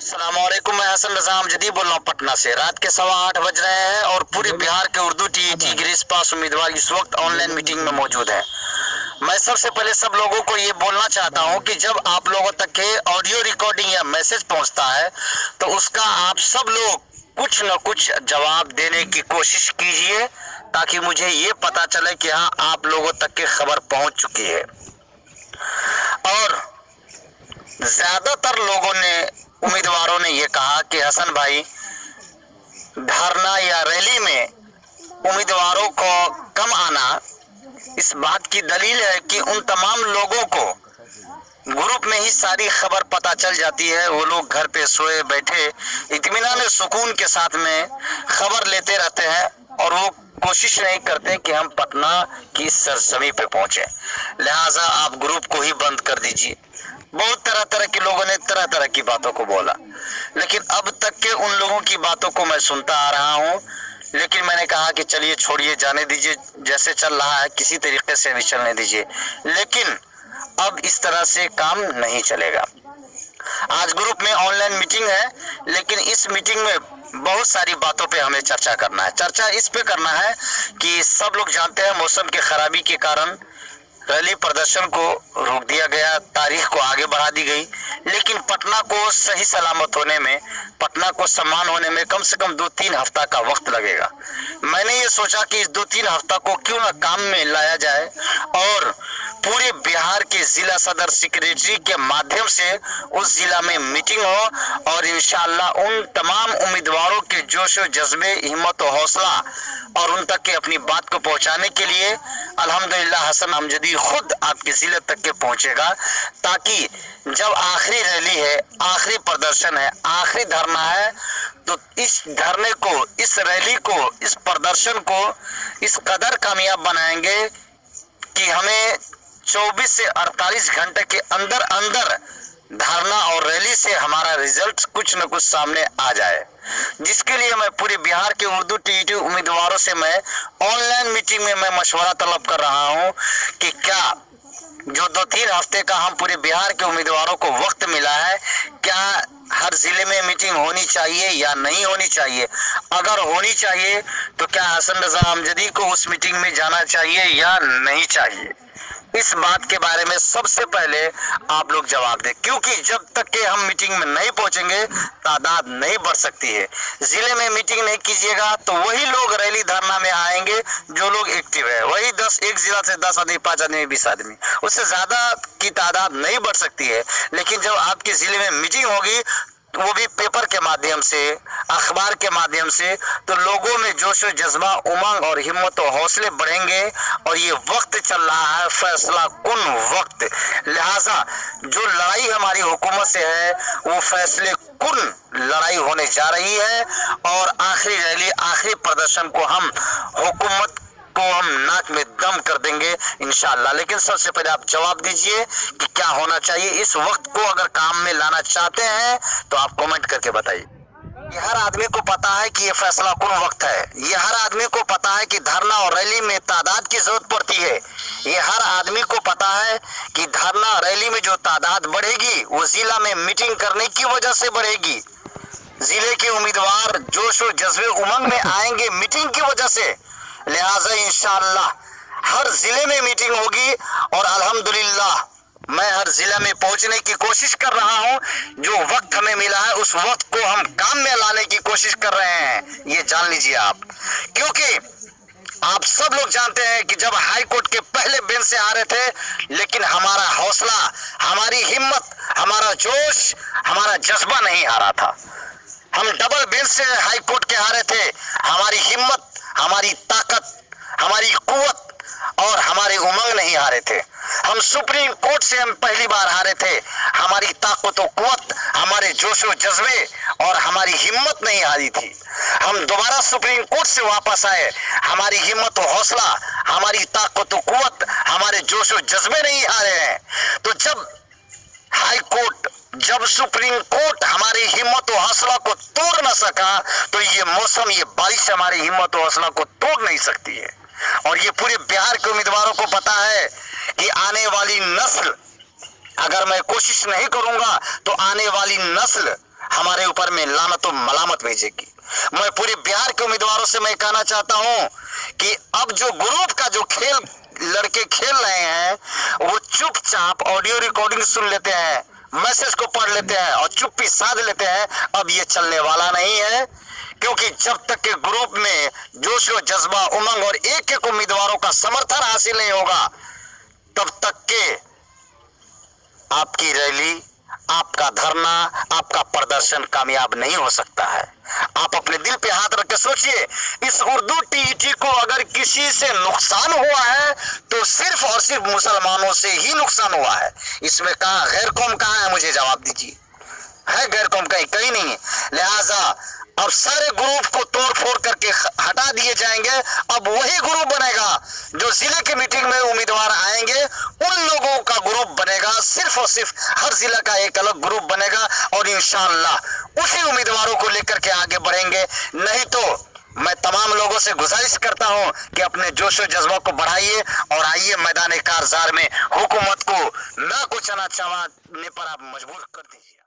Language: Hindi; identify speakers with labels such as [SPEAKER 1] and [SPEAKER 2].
[SPEAKER 1] अस्सलामुअलैकुम, मैं हसन रजा अमजदी बोल रहा हूँ पटना से। रात के 8:15 बज रहे हैं और पूरे बिहार के उर्दू टीईटी ग्रेस पास उम्मीदवार इस वक्त ऑनलाइन मीटिंग में मौजूद हैं। मैं सबसे पहले सब लोगों को ये बोलना चाहता हूँ कि जब आप लोगों तक के ऑडियो रिकॉर्डिंग या मैसेज पहुँचता है तो उसका आप सब लोग कुछ न कुछ जवाब देने की कोशिश कीजिए ताकि मुझे ये पता चले कि हाँ आप लोगों तक की खबर पहुँच चुकी है। और ज्यादातर लोगों ने उम्मीदवारों ने ये कहा कि हसन भाई, धरना या रैली में उम्मीदवारों को कम आना इस बात की दलील है कि उन तमाम लोगों को ग्रुप में ही सारी खबर पता चल जाती है। वो लोग घर पे सोए बैठे इत्मीनान सुकून के साथ में खबर लेते रहते हैं और वो कोशिश नहीं करते कि हम पटना की सरजमी पे पहुंचे। लिहाजा आप ग्रुप को ही बंद कर दीजिए। बहुत तरह तरह के लोगों ने तरह तरह की बातों को बोला, लेकिन अब तक के उन लोगों की बातों को मैं सुनता आ रहा हूँ। लेकिन मैंने कहा कि चलिए छोड़िए, जाने दीजिए, जैसे चल रहा है किसी तरीके से भी चलने दीजिए। लेकिन अब इस तरह से काम नहीं चलेगा। आज ग्रुप में ऑनलाइन मीटिंग है, लेकिन इस मीटिंग में बहुत सारी बातों पे हमें चर्चा करना है। चर्चा इस पे करना है कि सब लोग जानते हैं मौसम के खराबी के कारण रैली प्रदर्शन को रोक दिया गया, तारीख को आगे बढ़ा दी गई। लेकिन पटना को सही सलामत होने में, पटना को सम्मान होने में कम से कम 2-3 हफ्ता का वक्त लगेगा। मैंने ये सोचा कि इस 2-3 हफ्ता को क्यों ना काम में लाया जाए और पूरे बिहार के जिला सदर सेक्रेटरी के माध्यम से उस जिला में मीटिंग हो और इंशाअल्लाह उन तमाम उम्मीदवारों के जोश और जज्बे, हिम्मत और हौसला और उन तक के अपनी बात को पहुंचाने के लिए अल्हम्दुलिल्लाह हसन अमजदी खुद आपके जिले तक के पहुंचेगा, ताकि जब आखिरी रैली है, आखिरी प्रदर्शन है, आखिरी धरना है, तो इस धरने को, इस रैली को, इस प्रदर्शन को इस कदर कामयाब बनाएंगे कि हमें 24 से 48 घंटे के अंदर अंदर धरना और रैली से हमारा रिजल्ट कुछ न कुछ सामने आ जाए। जिसके लिए मैं पूरे बिहार के उर्दू टीईटी उम्मीदवारों से मैं ऑनलाइन मीटिंग में मैं मशवरा तलब कर रहा हूं कि क्या जो 2-3 हफ्ते का हम पूरे बिहार के उम्मीदवारों को वक्त मिला है, क्या हर जिले में मीटिंग होनी चाहिए या नहीं होनी चाहिए? अगर होनी चाहिए तो क्या हसन रजा अमजदी को उस मीटिंग में जाना चाहिए या नहीं चाहिए? इस बात के बारे में सबसे पहले आप लोग जवाब दें, क्योंकि जब तक के हम मीटिंग में नहीं पहुंचेंगे तादाद नहीं बढ़ सकती है। जिले में मीटिंग नहीं कीजिएगा तो वही लोग रैली धरना में आएंगे जो लोग एक्टिव है, वही एक जिला से 10 आदमी, 5 आदमी, 20 आदमी, उससे ज्यादा की तादाद नहीं बढ़ सकती है। लेकिन जब आपके जिले में मीटिंग होगी, वो भी पेपर के माध्यम से, अखबार के माध्यम से, तो लोगों में जोश और जज्बा, उमंग और हिम्मत और हौसले बढ़ेंगे। और ये वक्त चल रहा है फैसला कुन वक्त। लिहाजा जो लड़ाई हमारी हुकूमत से है वो फैसले कुन लड़ाई होने जा रही है और आखिरी रैली, आखिरी प्रदर्शन को हम हुकूमत को हम नाक में दम कर देंगे इंशाअल्लाह। लेकिन सबसे पहले आप जवाब दीजिए कि क्या होना चाहिए। इस वक्त को अगर काम में लाना चाहते हैं तो आप कमेंट करके बताइए। ये हर आदमी को पता है कि ये फैसला कौन वक्त है। ये हर आदमी को पता है कि धरना और रैली में तादाद की जरूरत पड़ती है। ये हर आदमी को पता है कि धरना रैली में जो तादाद बढ़ेगी वो जिला में मीटिंग करने की वजह से बढ़ेगी। जिले के उम्मीदवार जोश और जज्बे, उमंग में आएंगे मीटिंग की वजह से। लिहाजा इंशाअल्लाह हर जिले में मीटिंग होगी और अल्हम्दुलिल्लाह मैं हर जिले में पहुंचने की कोशिश कर रहा हूं। जो वक्त हमें मिला है उस वक्त को हम काम में लाने की कोशिश कर रहे हैं, ये जान लीजिए आप। क्योंकि आप सब लोग जानते हैं कि जब हाई कोर्ट के पहले बेंच से आ रहे थे, लेकिन हमारा हौसला, हमारी हिम्मत, हमारा जोश, हमारा जज्बा नहीं हारा था। हम डबल बेंच से हाई कोर्ट के हारे थे। हमारी हिम्मत, हमारी ताकत, हमारी कुव्वत और हमारे उमंग नहीं हारे थे। हम सुप्रीम कोर्ट से हम पहली बार हारे थे। हमारी ताकत और कुव्वत, हमारे जोश और जज्बे और हमारी हिम्मत नहीं हारी थी। हम दोबारा सुप्रीम कोर्ट से वापस आए। हमारी हिम्मत और हौसला, हमारी ताकत और कुव्वत, हमारे जोश और जज्बे नहीं हारे हैं। तो जब हाई कोर्ट, जब सुप्रीम कोर्ट हमारी हिम्मत और हौसला को तोड़ न सका, तो ये मौसम, ये बारिश हमारी हिम्मत और हौसला को तोड़ नहीं सकती है। और ये पूरे बिहार के उम्मीदवारों को पता है कि आने वाली नस्ल, अगर मैं कोशिश नहीं करूंगा तो आने वाली नस्ल हमारे ऊपर में लानत और मलामत भेजेगी। मैं पूरे बिहार के उम्मीदवारों से मैं कहना चाहता हूं कि अब जो ग्रुप का जो खेल लड़के खेल रहे हैं, वो चुपचाप ऑडियो रिकॉर्डिंग सुन लेते हैं, मैसेज को पढ़ लेते हैं और चुप्पी साध लेते हैं। अब ये चलने वाला नहीं है, क्योंकि जब तक के ग्रुप में जोश और जज्बा, उमंग और एक एक उम्मीदवारों का समर्थन हासिल नहीं होगा, तब तक के आपकी रैली, आपका धरना, आपका प्रदर्शन कामयाब नहीं हो सकता है। आप अपने दिल पे हाथ रख के सोचिए, इस उर्दू टीईटी को अगर किसी से नुकसान हुआ है तो सिर्फ और सिर्फ मुसलमानों से ही नुकसान हुआ है। इसमें कहा गैर कौम कहाँ है, मुझे जवाब दीजिए। है गैर कौम कहीं नहीं है। लिहाजा अब सारे ग्रुप को तोड़ फोड़ करके हटा दिए जाएंगे। अब वही ग्रुप बनेगा जो जिले की मीटिंग में उम्मीदवार आएंगे, उन लोगों का ग्रुप बनेगा। सिर्फ और सिर्फ हर जिला का एक अलग ग्रुप बनेगा और इंशाअल्लाह उसी उम्मीदवारों को लेकर के आगे बढ़ेंगे। नहीं तो मैं तमाम लोगों से गुजारिश करता हूं कि अपने जोश और जज्बा को बढ़ाइए और आइए मैदान कारजार में हुकूमत को ना कुछ ना चाहने पर आप मजबूर कर दीजिए।